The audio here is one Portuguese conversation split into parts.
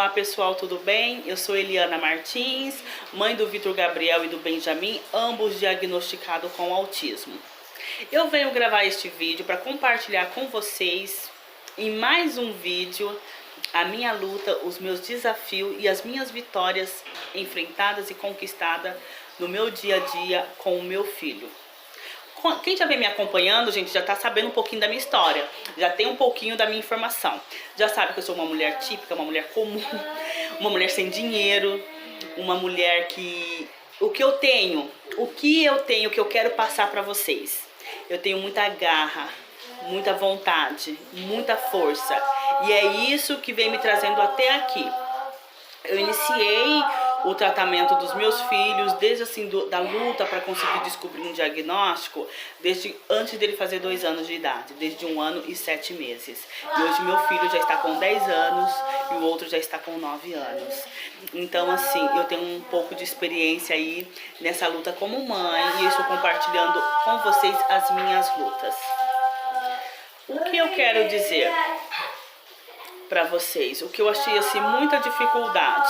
Olá pessoal, tudo bem? Eu sou Eliana Martins, mãe do Vitor Gabriel e do Benjamin, ambos diagnosticados com autismo. Eu venho gravar este vídeo para compartilhar com vocês, em mais um vídeo, a minha luta, os meus desafios e as minhas vitórias enfrentadas e conquistadas no meu dia a dia com o meu filho. Quem já vem me acompanhando, gente, já tá sabendo um pouquinho da minha história, já tem um pouquinho da minha informação. Já sabe que eu sou uma mulher típica, uma mulher comum, uma mulher sem dinheiro, uma mulher que... O que eu tenho que eu quero passar pra vocês. Eu tenho muita garra, muita vontade, muita força. E é isso que vem me trazendo até aqui. Eu iniciei o tratamento dos meus filhos, desde assim, da luta para conseguir descobrir um diagnóstico, desde antes dele fazer 2 anos de idade, desde 1 ano e 7 meses. E hoje meu filho já está com 10 anos e o outro já está com 9 anos. Então assim, eu tenho um pouco de experiência aí nessa luta como mãe e eu estou compartilhando com vocês as minhas lutas. O que eu quero dizer para vocês? O que eu achei assim muita dificuldade.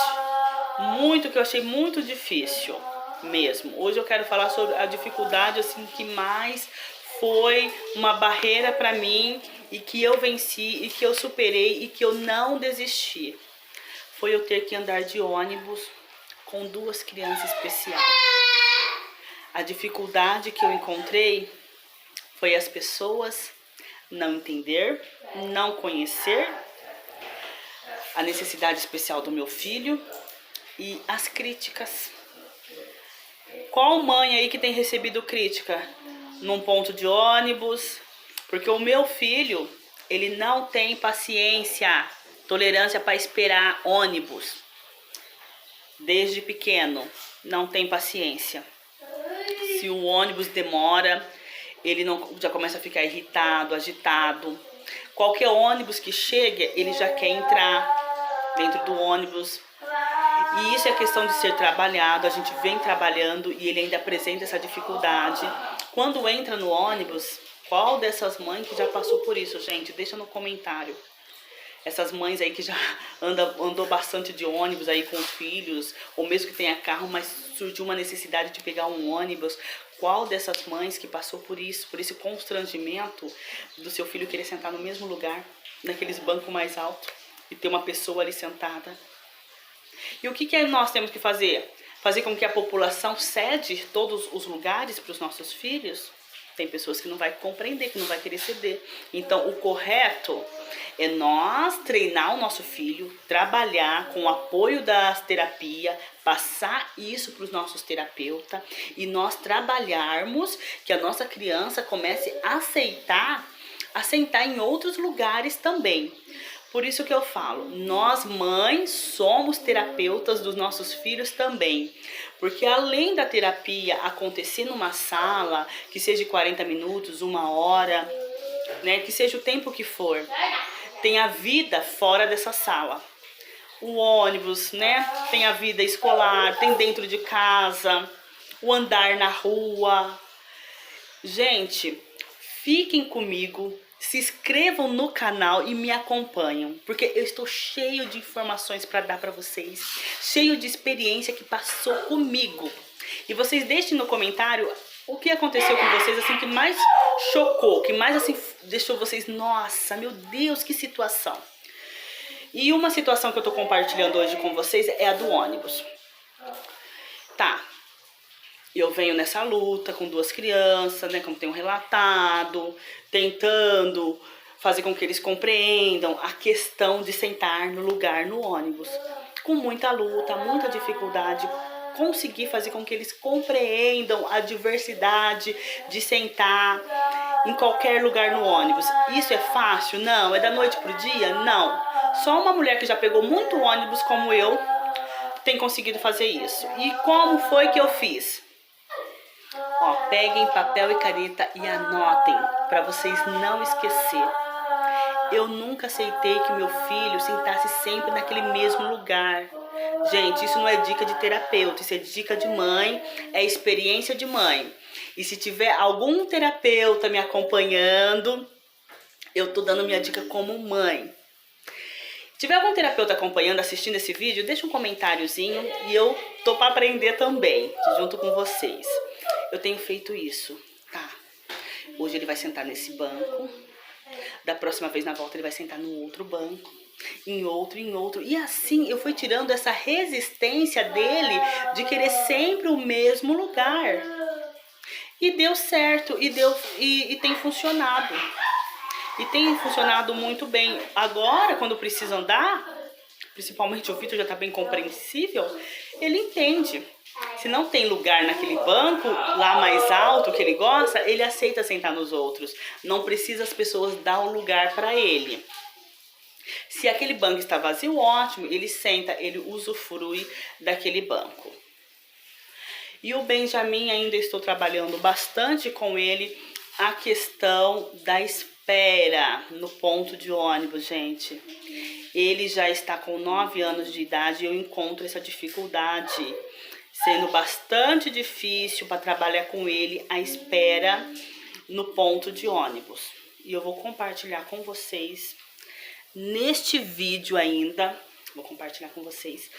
Que eu achei muito difícil mesmo. Hoje eu quero falar sobre a dificuldade assim que mais foi uma barreira para mim e que eu venci e que eu superei e que eu não desisti. Foi eu ter que andar de ônibus com 2 crianças especiais. A dificuldade que eu encontrei foi as pessoas não entender, não conhecer a necessidade especial do meu filho e as críticas. Qual mãe aí que tem recebido crítica num ponto de ônibus? Porque o meu filho, ele não tem paciência, tolerância para esperar ônibus. Desde pequeno, não tem paciência. Se o ônibus demora, ele já começa a ficar irritado, agitado. Qualquer ônibus que chegue, ele já quer entrar dentro do ônibus. E isso é questão de ser trabalhado, a gente vem trabalhando e ele ainda apresenta essa dificuldade. Quando entra no ônibus, qual dessas mães que já passou por isso, gente? Deixa no comentário. Essas mães aí que já andou bastante de ônibus aí com os filhos, ou mesmo que tenha carro, mas surgiu uma necessidade de pegar um ônibus. Qual dessas mães que passou por isso, por esse constrangimento do seu filho querer sentar no mesmo lugar, naqueles bancos mais altos, e ter uma pessoa ali sentada? E o que nós temos que fazer? Fazer com que a população cede todos os lugares para os nossos filhos? Tem pessoas que não vai compreender, que não vai querer ceder. Então, o correto é nós treinar o nosso filho, trabalhar com o apoio das terapias, passar isso para os nossos terapeutas e nós trabalharmos que a nossa criança comece a aceitar em outros lugares também. Por isso que eu falo, nós mães somos terapeutas dos nossos filhos também. Porque além da terapia acontecer numa sala, que seja de 40 minutos, 1 hora, né, que seja o tempo que for, tem a vida fora dessa sala. O ônibus, né, tem a vida escolar, tem dentro de casa, o andar na rua. Gente, fiquem comigo. Se inscrevam no canal e me acompanham, porque eu estou cheio de informações para dar para vocês, cheio de experiência que passou comigo. E vocês deixem no comentário o que aconteceu com vocês, assim, que mais chocou, que mais, assim, deixou vocês, nossa, meu Deus, que situação. E uma situação que eu tô compartilhando hoje com vocês é a do ônibus. Tá. Eu venho nessa luta com 2 crianças, né, como tenho relatado, tentando fazer com que eles compreendam a questão de sentar no lugar no ônibus. Com muita luta, muita dificuldade, conseguir fazer com que eles compreendam a diversidade de sentar em qualquer lugar no ônibus. Isso é fácil? Não. É da noite pro dia? Não. Só uma mulher que já pegou muito ônibus como eu tem conseguido fazer isso. E como foi que eu fiz? Ó, peguem papel e caneta e anotem, para vocês não esquecer. Eu nunca aceitei que meu filho sentasse sempre naquele mesmo lugar. Gente, isso não é dica de terapeuta, isso é dica de mãe, é experiência de mãe. E se tiver algum terapeuta me acompanhando, eu tô dando minha dica como mãe. Se tiver algum terapeuta acompanhando, assistindo esse vídeo, deixa um comentáriozinho e eu tô para aprender também, junto com vocês. Eu tenho feito isso, tá? Hoje ele vai sentar nesse banco, da próxima vez na volta ele vai sentar no outro banco, em outro. E assim eu fui tirando essa resistência dele de querer sempre o mesmo lugar. E deu certo, e tem funcionado. E tem funcionado muito bem. Agora, quando precisa andar, principalmente o Vitor já tá bem compreensível, ele entende. Se não tem lugar naquele banco, lá mais alto que ele gosta, ele aceita sentar nos outros. Não precisa as pessoas dar o lugar para ele. Se aquele banco está vazio, ótimo, ele senta, ele usufrui daquele banco. E o Benjamin, ainda estou trabalhando bastante com ele a questão da espera no ponto de ônibus, gente. Ele já está com 9 anos de idade e eu encontro essa dificuldade, sendo bastante difícil para trabalhar com ele a espera no ponto de ônibus. E eu vou compartilhar com vocês, neste vídeo ainda, vou compartilhar com vocês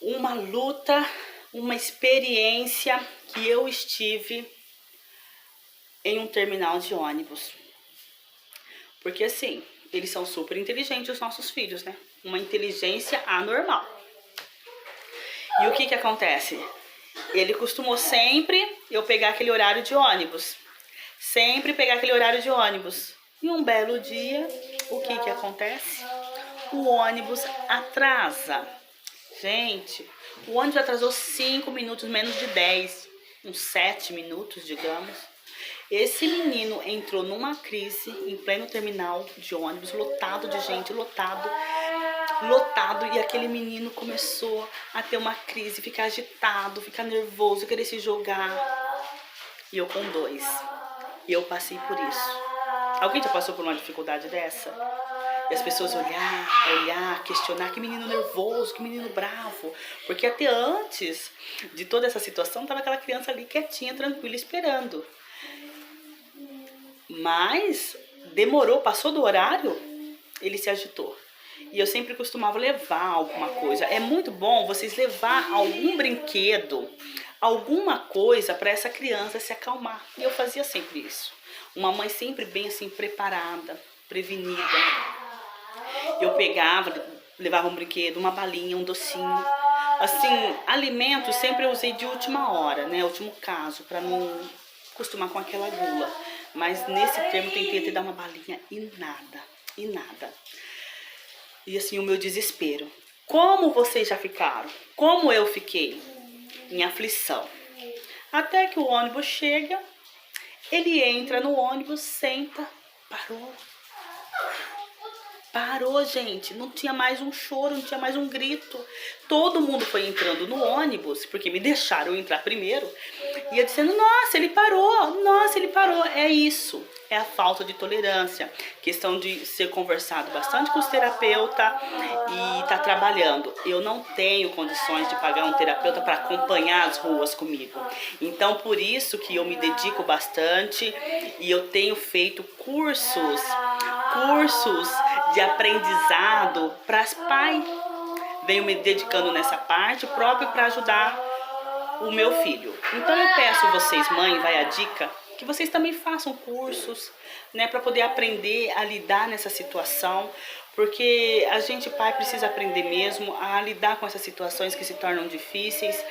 uma luta, uma experiência que eu estive em um terminal de ônibus. Porque assim, eles são super inteligentes, os nossos filhos, né? Uma inteligência anormal. E o que acontece? Ele costumou sempre eu pegar aquele horário de ônibus. Sempre pegar aquele horário de ônibus. E um belo dia, o que acontece? O ônibus atrasa. Gente, o ônibus atrasou 5 minutos, menos de 10. Uns 7 minutos, digamos. Esse menino entrou numa crise em pleno terminal de ônibus, lotado de gente, lotado. E aquele menino começou a ter uma crise, ficar agitado, ficar nervoso, querer se jogar. E eu com 2. E eu passei por isso. Alguém já passou por uma dificuldade dessa? E as pessoas olhar, questionar, que menino nervoso, que menino bravo. Porque até antes de toda essa situação, estava aquela criança ali quietinha, tranquila, esperando. Mas demorou, passou do horário, ele se agitou. E eu sempre costumava levar alguma coisa. É muito bom vocês levar algum brinquedo, alguma coisa para essa criança se acalmar. E eu fazia sempre isso. Uma mãe sempre bem assim preparada, prevenida. Eu pegava, levava um brinquedo, uma balinha, um docinho. Assim, alimentos sempre eu usei de última hora, né? Último caso, para não acostumar com aquela gula. Mas nesse termo eu tentei dar uma balinha e nada. E assim, o meu desespero. Como vocês já ficaram? Como eu fiquei? Em aflição. Até que o ônibus chega, ele entra no ônibus, senta, Parou, gente. Não tinha mais um choro, não tinha mais um grito. Todo mundo foi entrando no ônibus, porque me deixaram entrar primeiro. E eu dizendo, nossa, ele parou. É isso. É a falta de tolerância. Questão de ser conversado bastante com os terapeutas e tá trabalhando. Eu não tenho condições de pagar um terapeuta para acompanhar as ruas comigo. Então, por isso que eu me dedico bastante e eu tenho feito cursos de aprendizado para as pais. Venho me dedicando nessa parte própria para ajudar o meu filho. Então eu peço vocês, mãe, vai a dica, que vocês também façam cursos, né, para poder aprender a lidar nessa situação, porque a gente, pai, precisa aprender mesmo a lidar com essas situações que se tornam difíceis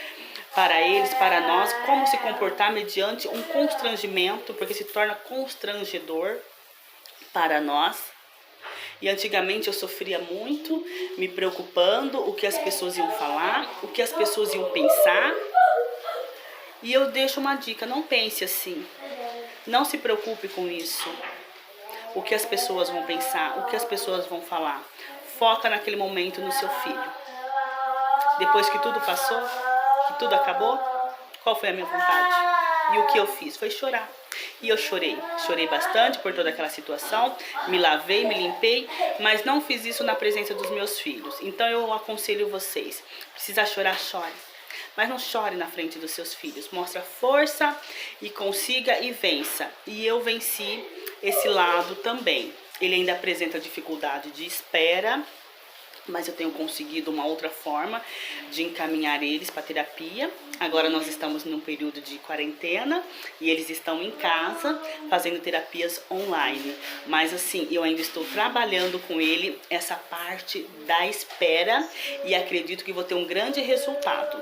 para eles, para nós, como se comportar mediante um constrangimento, porque se torna constrangedor para nós. E antigamente eu sofria muito, me preocupando o que as pessoas iam falar, o que as pessoas iam pensar. E eu deixo uma dica, não pense assim. Não se preocupe com isso. O que as pessoas vão pensar, o que as pessoas vão falar. Foca naquele momento no seu filho. Depois que tudo passou, que tudo acabou, qual foi a minha vontade? E o que eu fiz? Foi chorar. E eu chorei bastante por toda aquela situação, me lavei, me limpei, mas não fiz isso na presença dos meus filhos. Então eu aconselho vocês, precisa chorar, chore. Mas não chore na frente dos seus filhos, mostra força e consiga e vença. E eu venci esse lado também. Ele ainda apresenta dificuldade de espera, mas eu tenho conseguido uma outra forma de encaminhar eles para terapia. Agora nós estamos num período de quarentena e eles estão em casa fazendo terapias online. Mas assim, eu ainda estou trabalhando com ele essa parte da espera e acredito que vou ter um grande resultado.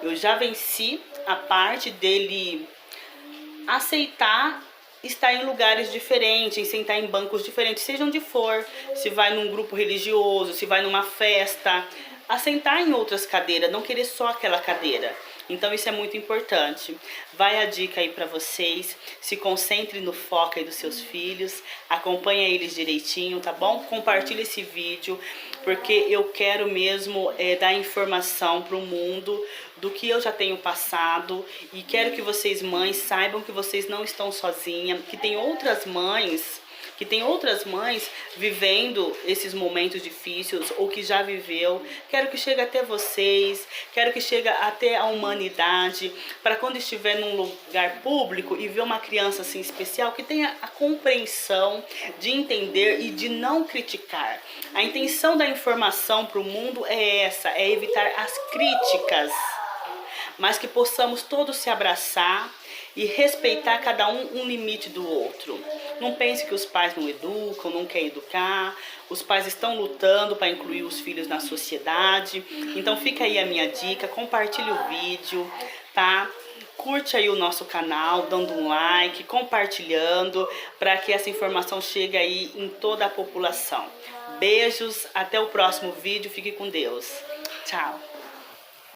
Eu já venci a parte dele aceitar estar em lugares diferentes, sentar em bancos diferentes, seja onde for, se vai num grupo religioso, se vai numa festa, assentar em outras cadeiras, não querer só aquela cadeira. Então isso é muito importante. Vai a dica aí para vocês, se concentre no foco aí dos seus filhos, acompanha eles direitinho, tá bom? Compartilhe esse vídeo, porque eu quero mesmo dar informação para o mundo do que eu já tenho passado e quero que vocês mães saibam que vocês não estão sozinhas, que tem outras mães vivendo esses momentos difíceis ou que já viveu. Quero que chegue até vocês, quero que chegue até a humanidade, para quando estiver num lugar público e ver uma criança assim especial, que tenha a compreensão de entender e de não criticar. A intenção da informação para o mundo é essa, é evitar as críticas, mas que possamos todos se abraçar e respeitar cada um limite do outro. Não pense que os pais não educam, não querem educar. Os pais estão lutando para incluir os filhos na sociedade. Então fica aí a minha dica, compartilhe o vídeo, tá? Curte aí o nosso canal, dando um like, compartilhando, para que essa informação chegue aí em toda a população. Beijos, até o próximo vídeo, fique com Deus. Tchau!